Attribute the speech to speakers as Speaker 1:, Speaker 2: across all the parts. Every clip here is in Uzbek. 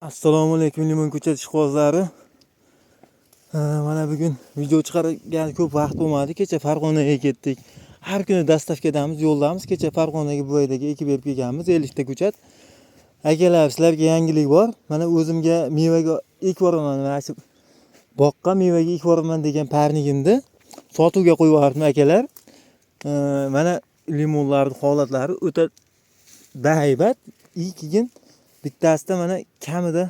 Speaker 1: Assalomu alaykum limon ko'chat ishqibozlari. Mana bugun video chiqargan ko'p vaqt bo'lmadi. Kecha Farg'onaga ketdik. Har kuni dastavkadamiz, yo'ldamiz. Kecha Farg'onaga bu yerdaga ekib berib kelganmiz 50 ta ko'chat. Akalar, sizlarga yangilik bor. Mana o'zimga mevaga ekib boraman. Mana shu boqqa mevaga ekib boraman degan parnigimni sotuvga qo'yib yubordim akalar. Mana limonlarning holatlari o'ta bahaybat. Keyin bittasida mana kamida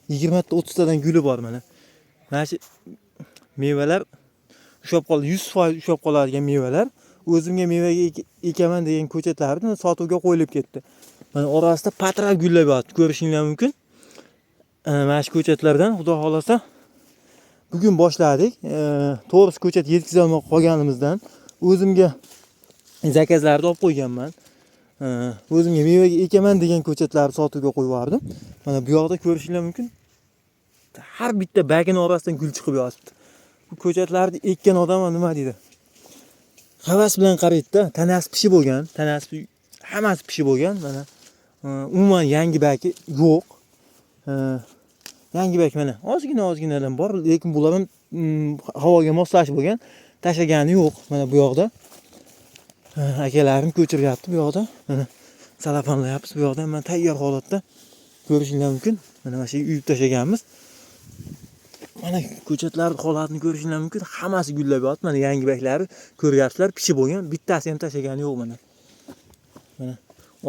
Speaker 1: 20 ta 30 tadan guli bor mana. Mana shu mevalar ushab qoldi, 100% ushab qoladigan mevalar. O'zimga mevaga ekaman degan ko'chatlarni sotuvga qo'yilib ketdi. Mana orasida patrab gullab yotibdi, ko'rishingiz mumkin. Mana shu ko'chatlardan xudo xolasa bugun boshladik. To'g'risi ko'chat yetkazib olmay qolganimizdan o'zimga zakazlarni olib qo'yganman. O'zimga mevaga ekaman degan ko'chatlarni sotuvga qo'yib yubordim. Mana bu yoqda ko'rishingiz mumkin. Har bitta bagini orasidan gul chiqib yotibdi. Bu ko'chatlarni ekkan odam nima deydi? Havas bilan qaraydi-da, tanasi pishib bo'lgan, tanasi hammasi pishib bo'lgan. Mana umuman yangi bagi yo'q. Yangi bag mana ozginadan bor, lekin bular ham havoga moslashib bo'lgan. Tashlagani yo'q mana bu yoqda. Akalarim ko'chiryapti bu yoqda. Mana salafanlayapmiz bu yoqda. Mana tayyor holatda ko'rishingiz mumkin. Mana shu uyib tashlaganmiz. Mana ko'chatlar holatini ko'rishingiz mumkin. Hammasi gullab yotibdi. Mana yangi baglari ko'ryapsizlar, pishib bo'lgan. Bittasi ham tashlagani yo'q mana. Mana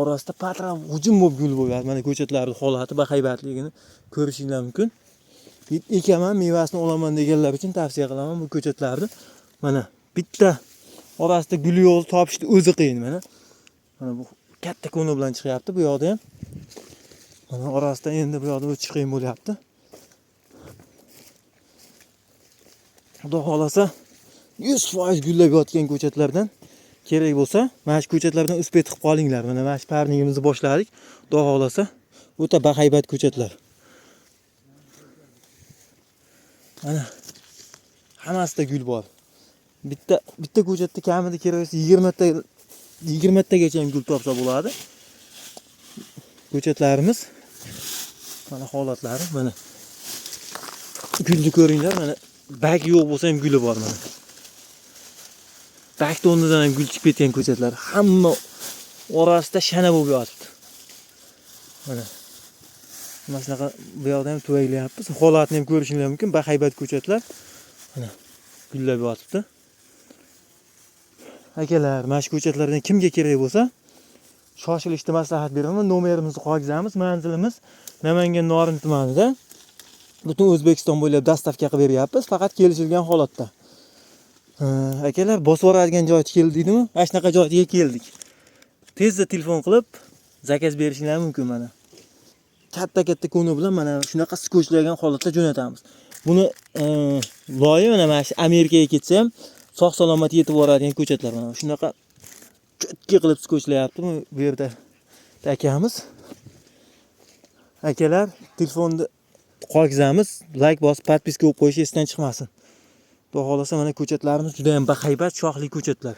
Speaker 1: orasida patrab hujum bo'lib gul bo'lyapti. Mana ko'chatlarning holati bahaybatligini ko'rishingiz mumkin. Ekaman, mevasini olaman deganlar uchun tavsiya qilaman bu ko'chatlarni. Mana bitta orasida gul yo'q topishni o'zi qiyin mana. Mana bu katta ko'ni bilan chiqyapti bu yoqda ham. Mana orasida endi bu yoqda o'tish qiyin bo'lyapti. Xudo xolasa 100% gullab yotgan ko'chatlardan kerak bo'lsa, mana shu ko'chatlardan uspet qilib qolinglar. Mana shu parnigimizni boshladik. Xudo xolasa o'ta bahaybat ko'chatlar. Mana hammasida gul bor. Bitta ko'chatda kamida kerak bo'lsa 20 tagacha ham gul topsa bo'ladi. Ko'chatlarimiz mana holatlari mana gulni ko'ringlar, mana bag yo'q bo'lsa ham guli bor mana. Bag o'rnidan ham gul chiqib ketgan ko'chatlar hamma orasida shana bo'lib yotibdi. Mana shunaqa bu yoqda ham tuvaylayapmiz. Holatni ham ko'rishingiz mumkin. Bahaybat ko'chatlar mana gullab yotibdi. Akalar, mana shu ko'chatlardan kimga kerak bo'lsa, shoshilishda maslahat beraman. Nomerimizni qoldiramiz. Manzilimiz Namangan Norin tumanida. Butun O'zbekiston bo'ylab dastavka qilib beryapmiz, faqat kelishilgan holatda. Akalar, bosib boradigan joyga keldingmi? Mana shunaqa joyga keldik. Tezda telefon qilib zakaz berishingiz mumkin mana. Katta ko'ni bilan mana shunaqa skochlangan holatda jo'natamiz. Buni loyi mana shu Amerikaga ketsa ham sog' salomat yetib boradigan ko'chatlar mana shunaqa cho'tki qilib skochlayapti bu yerda akamiz. Akalar, telefonni qoldiramiz, like bosib, podpiska bo'lib qo'yish esdan chiqmasin. Xudo xolasa mana ko'chatlarimiz juda ham bahaybat, shoxli ko'chatlar.